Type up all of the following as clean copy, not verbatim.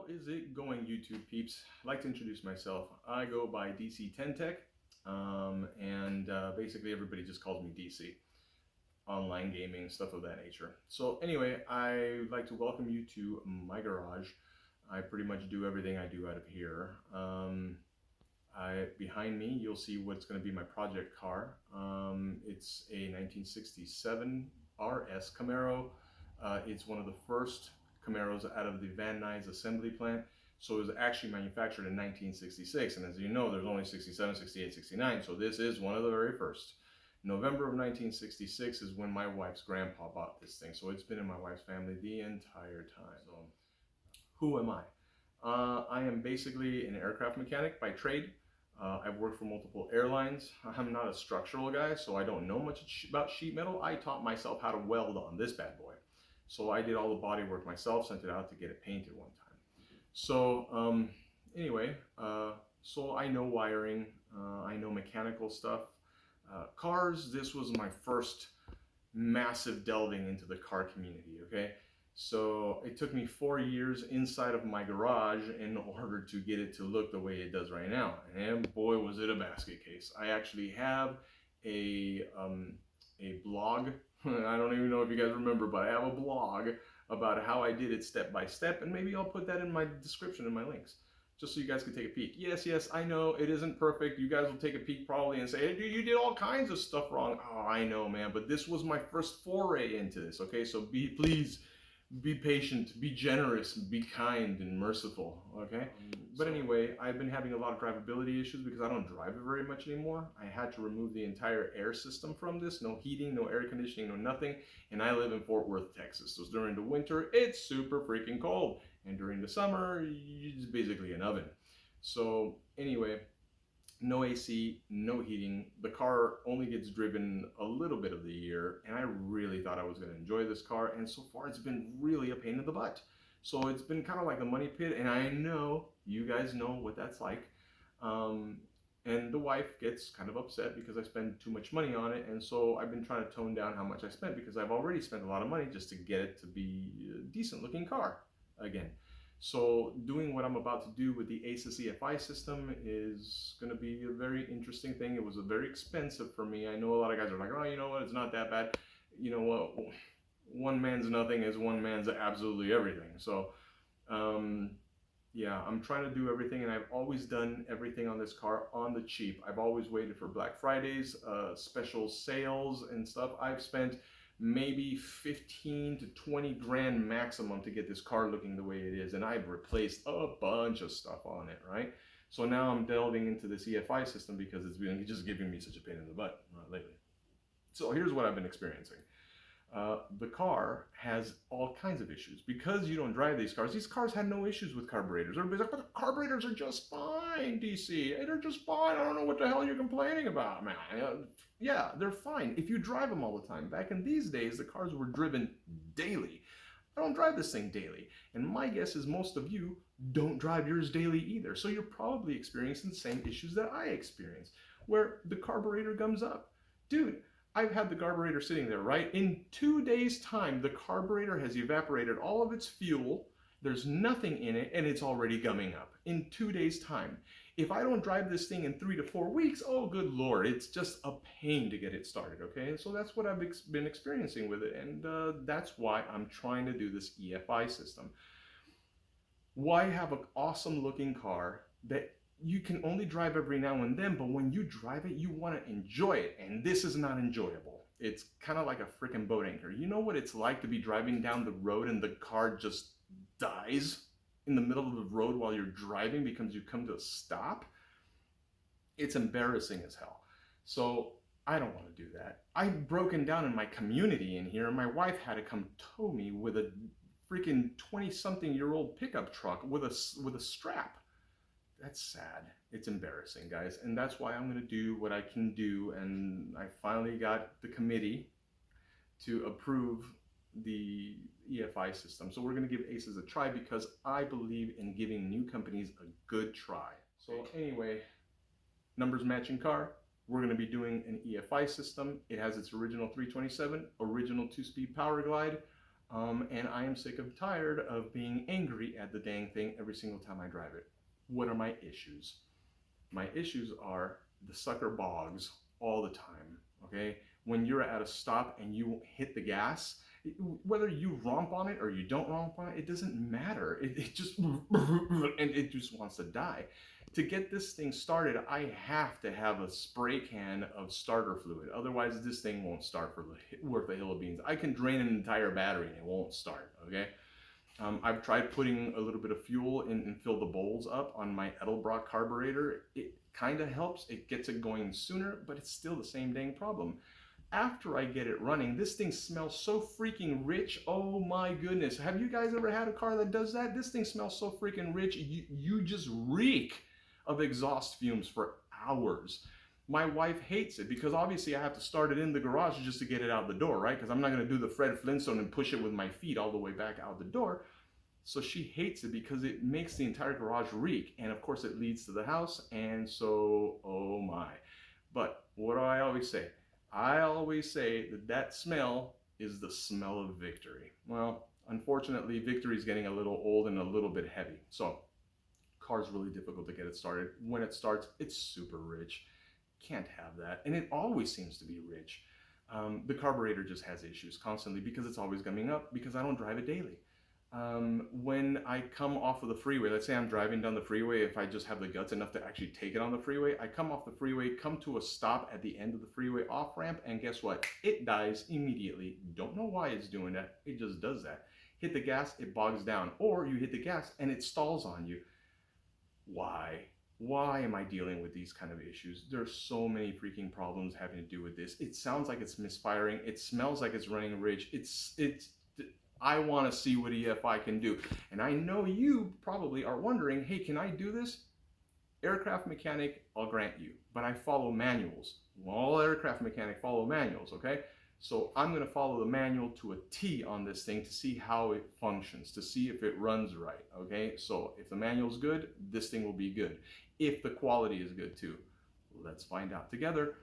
is it going, YouTube peeps? I'd like to introduce myself. I go by DC10 Tech, and basically everybody just calls me DC. Online gaming, stuff of that nature. So anyway, I'd like to welcome you to my garage. I pretty much do everything I do out of here. Behind me, you'll see what's going to be my project car. It's a 1967 RS Camaro. It's one of the first Camaros out of the Van Nuys assembly plant. So it was actually manufactured in 1966. And as you know, there's only 67, 68, 69. So this is one of the very first. November of 1966 is when my wife's grandpa bought this thing. So it's been in my wife's family the entire time. So who am I? I am basically an aircraft mechanic by trade. I've worked for multiple airlines. I'm not a structural guy, so I don't know much about sheet metal. I taught myself how to weld on this bad boy. So I did all the body work myself, sent it out to get it painted one time. So anyway, so I know wiring, I know mechanical stuff. Cars, this was my first massive delving into the car community, okay? So it took me 4 years inside of my garage in order to get it to look the way it does right now. And boy, was it a basket case. I actually have a blog. I don't even know if you guys remember, but I have a blog about how I did it step by step, and maybe I'll put that in my description in my links, just so you guys can take a peek. Yes, I know it isn't perfect. You guys will take a peek probably and say, hey, dude, you did all kinds of stuff wrong. Oh, I know, man, but this was my first foray into this, okay? So please be patient, be generous, be kind and merciful, okay? But anyway, I've been having a lot of drivability issues because I don't drive it very much anymore. I had to remove the entire air system from this. No heating, no air conditioning, no nothing. And I live in Fort Worth, Texas. So during the winter, it's super freaking cold. And during the summer, it's basically an oven. So anyway, no AC, no heating. The car only gets driven a little bit of the year, and I really thought I was going to enjoy this car, and so far it's been really a pain in the butt. So it's been kind of like a money pit, and I know you guys know what that's like. And the wife gets kind of upset because I spend too much money on it, and so I've been trying to tone down how much I spent because I've already spent a lot of money just to get it to be a decent looking car again. So doing what I'm about to do with the ACES EFI system is going to be a very interesting thing. It was very expensive for me. I know a lot of guys are like, oh, you know what, it's not that bad. You know what, one man's nothing is one man's absolutely everything. So yeah, I'm trying to do everything, and I've always done everything on this car on the cheap. I've always waited for Black Fridays, special sales and stuff. I've spent maybe 15 to 20 grand maximum to get this car looking the way it is, and I've replaced a bunch of stuff on it, right? So now I'm delving into this EFI system because it's been just giving me such a pain in the butt lately. So here's what I've been experiencing. The car has all kinds of issues. Because you don't drive these cars had no issues with carburetors. Everybody's like, but the carburetors are just fine, DC. They're just fine. I don't know what the hell you're complaining about, man. Yeah, they're fine if you drive them all the time. Back in these days, the cars were driven daily. I don't drive this thing daily. And my guess is most of you don't drive yours daily either. So you're probably experiencing the same issues that I experience, where the carburetor gums up. Dude, I've had the carburetor sitting there, right? In 2 days' time, the carburetor has evaporated all of its fuel. There's nothing in it, and it's already gumming up in 2 days' time. If I don't drive this thing in 3 to 4 weeks, oh, good Lord, it's just a pain to get it started, okay? And so that's what I've been experiencing with it, and that's why I'm trying to do this EFI system. Why have an awesome-looking car that you can only drive every now and then, but when you drive it, you want to enjoy it, and this is not enjoyable. It's kind of like a freaking boat anchor. You know what it's like to be driving down the road and the car just dies in the middle of the road while you're driving because you come to a stop? It's embarrassing as hell. So I don't want to do that. I've broken down in my community in here, and my wife had to come tow me with a freaking 20-something-year-old pickup truck with a strap. That's sad. It's embarrassing, guys. And that's why I'm going to do what I can do. And I finally got the committee to approve the EFI system. So we're going to give ACES a try because I believe in giving new companies a good try. So anyway, numbers matching car. We're going to be doing an EFI system. It has its original 327, original 2-speed power glide. And I am sick and tired of being angry at the dang thing every single time I drive it. What are my issues? My issues are the sucker bogs all the time, okay? When you're at a stop and you hit the gas, whether you romp on it or you don't romp on it, it doesn't matter. It just, and it just wants to die. To get this thing started, I have to have a spray can of starter fluid. Otherwise, this thing won't start for worth a hill of beans. I can drain an entire battery and it won't start, okay? I've tried putting a little bit of fuel in and fill the bowls up on my Edelbrock carburetor. It kind of helps. It gets it going sooner, but it's still the same dang problem. After I get it running, this thing smells so freaking rich. Oh my goodness. Have you guys ever had a car that does that? This thing smells so freaking rich. You just reek of exhaust fumes for hours. My wife hates it because obviously I have to start it in the garage just to get it out the door, right? Because I'm not going to do the Fred Flintstone and push it with my feet all the way back out the door. So she hates it because it makes the entire garage reek. And of course it leads to the house. And so, oh my. But what do I always say? I always say that that smell is the smell of victory. Well, unfortunately, victory is getting a little old and a little bit heavy. So car's really difficult to get it started. When it starts, it's super rich. Can't have that. And it always seems to be rich. The carburetor just has issues constantly because it's always gumming up because I don't drive it daily. When I come off of the freeway, let's say I'm driving down the freeway, if I just have the guts enough to actually take it on the freeway, I come off the freeway, come to a stop at the end of the freeway off ramp, and guess what? It dies immediately. Don't know why it's doing that. It just does that. Hit the gas, it bogs down. Or you hit the gas and it stalls on you. Why? Why am I dealing with these kind of issues? There's so many freaking problems having to do with this. It sounds like it's misfiring. It smells like it's running rich. I want to see what EFI can do. And I know you probably are wondering, hey, can I do this? Aircraft mechanic, I'll grant you, but I follow manuals. All aircraft mechanic follow manuals, okay? So I'm going to follow the manual to a T on this thing to see how it functions, to see if it runs right, okay? So if the manual's good, this thing will be good. If the quality is good too, let's find out together.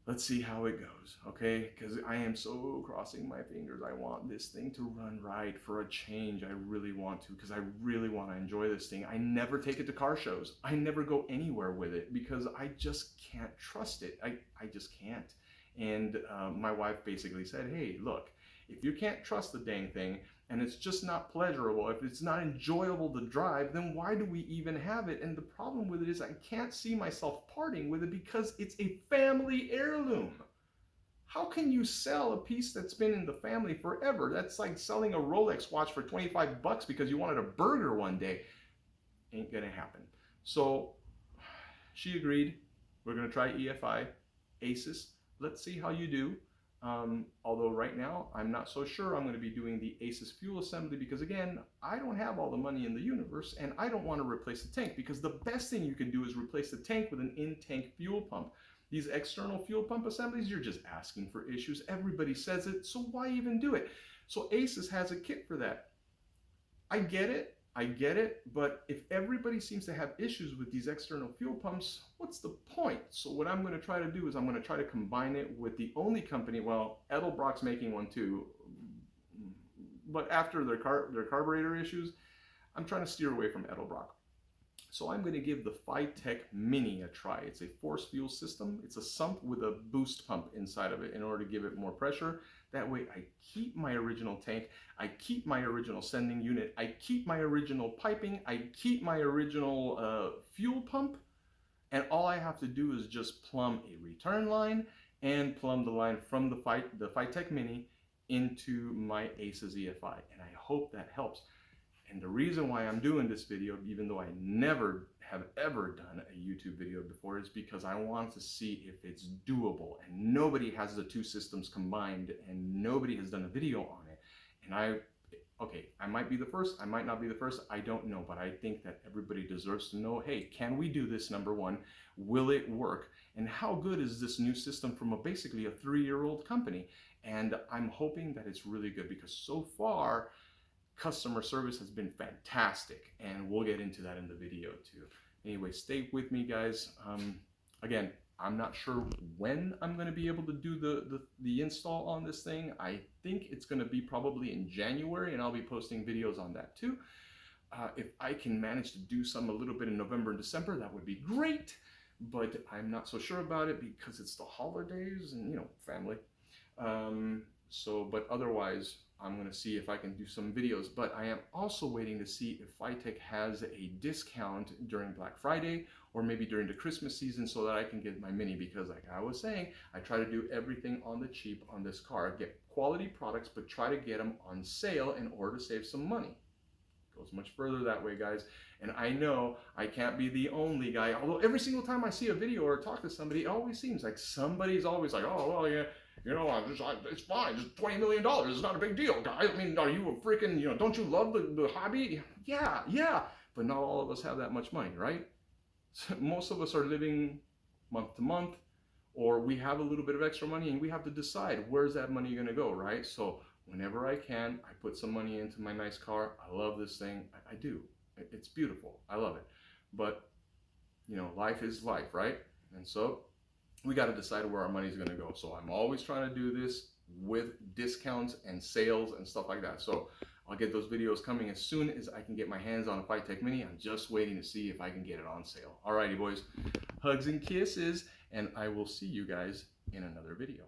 Let's see how it goes, okay? Because I am so crossing my fingers. I want this thing to run right for a change. I really want to, because I really want to enjoy this thing. I never take it to car shows. I never go anywhere with it because I just can't trust it. I just can't. And my wife basically said, hey, look, if you can't trust the dang thing and it's just not pleasurable, if it's not enjoyable to drive, then why do we even have it? And the problem with it is I can't see myself parting with it because it's a family heirloom. How can you sell a piece that's been in the family forever? That's like selling a Rolex watch for 25 bucks because you wanted a burger one day. Ain't gonna happen. So she agreed. We're gonna try EFI, ACES. Let's see how you do. Although right now, I'm not so sure I'm going to be doing the ACES fuel assembly because again, I don't have all the money in the universe and I don't want to replace the tank because the best thing you can do is replace the tank with an in-tank fuel pump. These external fuel pump assemblies, you're just asking for issues. Everybody says it, so why even do it? So ACES has a kit for that. I get it, but if everybody seems to have issues with these external fuel pumps, what's the point? So what I'm going to try to do is I'm going to try to combine it with the only company, well, Edelbrock's making one too, but after their carburetor issues, I'm trying to steer away from Edelbrock. So I'm going to give the Phytech Mini a try. It's a force fuel system. It's a sump with a boost pump inside of it in order to give it more pressure. That way I keep my original tank, I keep my original sending unit, I keep my original piping, I keep my original fuel pump, and all I have to do is just plumb a return line and plumb the line from the Phytech Mini into my ACES EFI, and I hope that helps. And the reason why I'm doing this video, even though I never have ever done a YouTube video before, is because I want to see if it's doable. And nobody has the two systems combined and nobody has done a video on it. And I might be the first, I might not be the first, I don't know. But I think that everybody deserves to know, hey, can we do this, number one? Will it work? And how good is this new system from basically a 3-year-old company? And I'm hoping that it's really good because so far, customer service has been fantastic, and we'll get into that in the video too. Anyway, stay with me, guys. Again, I'm not sure when I'm going to be able to do the install on this thing. I think it's going to be probably in January, and I'll be posting videos on that too. If I can manage to do some a little bit in November and December, that would be great, but I'm not so sure about it because it's the holidays and, you know, family. But otherwise, I'm going to see if I can do some videos. But I am also waiting to see if Fitech has a discount during Black Friday or maybe during the Christmas season so that I can get my Mini, because like I was saying, I try to do everything on the cheap on this car. Get quality products, but try to get them on sale in order to save some money. Goes much further that way, guys. And I know I can't be the only guy, although every single time I see a video or talk to somebody, it always seems like somebody's always like, oh, well, yeah, you know, it's fine. It's $20 million. It's not a big deal, guys. I mean, are you a freaking, you know, don't you love the hobby? Yeah. But not all of us have that much money, right? So most of us are living month to month, or we have a little bit of extra money and we have to decide where's that money going to go, right? So whenever I can, I put some money into my nice car. I love this thing. I do. It's beautiful. I love it. But, you know, life is life, right? And so we got to decide where our money's going to go. So I'm always trying to do this with discounts and sales and stuff like that. So I'll get those videos coming as soon as I can get my hands on a Fitech Mini. I'm just waiting to see if I can get it on sale. Alrighty, boys. Hugs and kisses, and I will see you guys in another video.